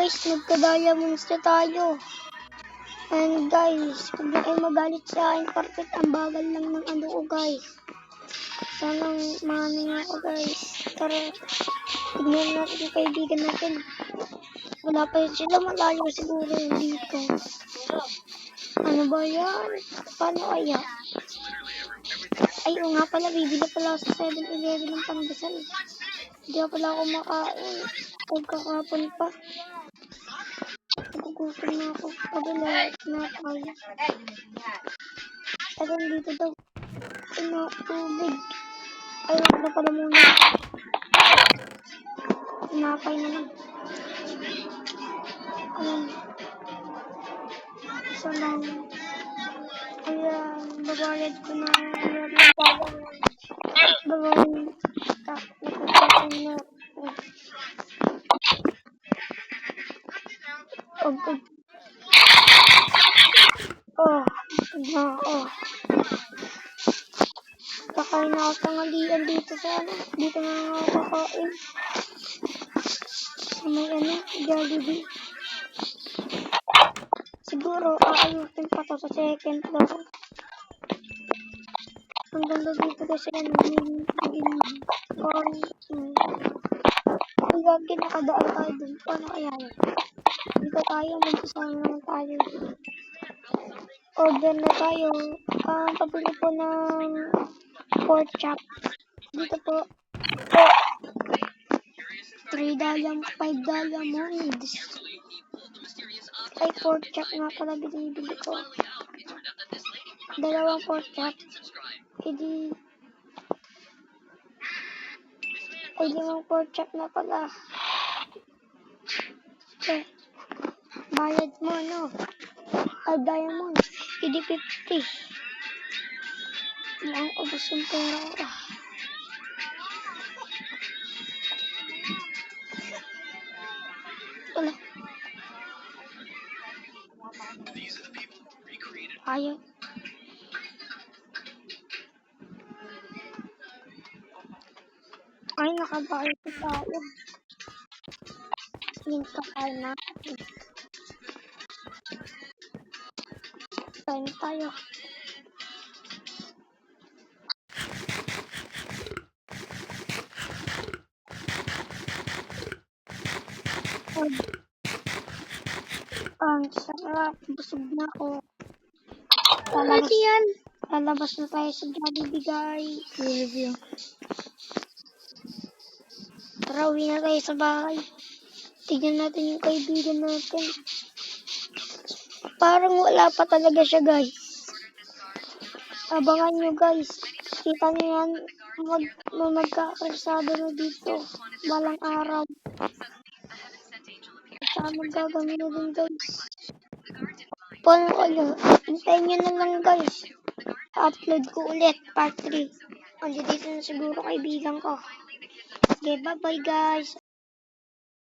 guys, nagka-diamonds na tayo. And guys, huwag na kayo magalit sa akin, perfect ang bagal lang ng ano ko guys. Sanang maning ako guys. Tara, tignan natin yung kaibigan natin. Wala pa yun sila, malayo siguro yung dito. Ano ba yan? Paano kaya? Ay, o nga pala, bibili pala sa 7-Eleven ng pandesal. Hindi pala ako makain. Pagkakapon pa. Nagugutom na ako. Pagkala, napakay. Tagan dito daw. Tubig. Ay, wag na pala muna. Napay naman. Ayan. Isa lang. Ayan, babayad ko na. Babayad. Nakapagpapin na. Kakain na ako tanghalian dito sa ano. Dito na nga ako kakain. Sa may ano, Jollibee. Siguro, aayusin pa to sa second floor. Ang ganda dito kasi ano, ang gagi nakadaan tayo dun. Paano kaya yun? Dito tayo, mag-isama naman tayo. Order na tayo. Pabili po ng pork chop. Dito po. 3 diamonds, 5 diamonds. Ay, pork chop nga pala binibili ko. 2 pork chop. Hindi. Ay, 5 pork chop na pala. Bayad mo, no? 5 diamonds. Hindi 50. Ang ubos yung pera ko. Wala. Ayaw. Ay, nakabayad ko tayo. Yung kakal na. Kain tayo. Ang sarap. Busog na ako. Lalabas na tayo sa Jollibee guys. Tara, uwi na tayo sa bahay. Tignan natin yung kaibigan natin. Parang wala pa talaga siya guys. Abangan nyo guys. Kita nyo yan. Magkakarsado na dito. Balang araw. Saan magagawin na din guys. Paano kayo? Hintayin nyo na lang guys. Upload ko ulit. Part 3. Dito na siguro kaibigan ko. Okay, bye bye guys.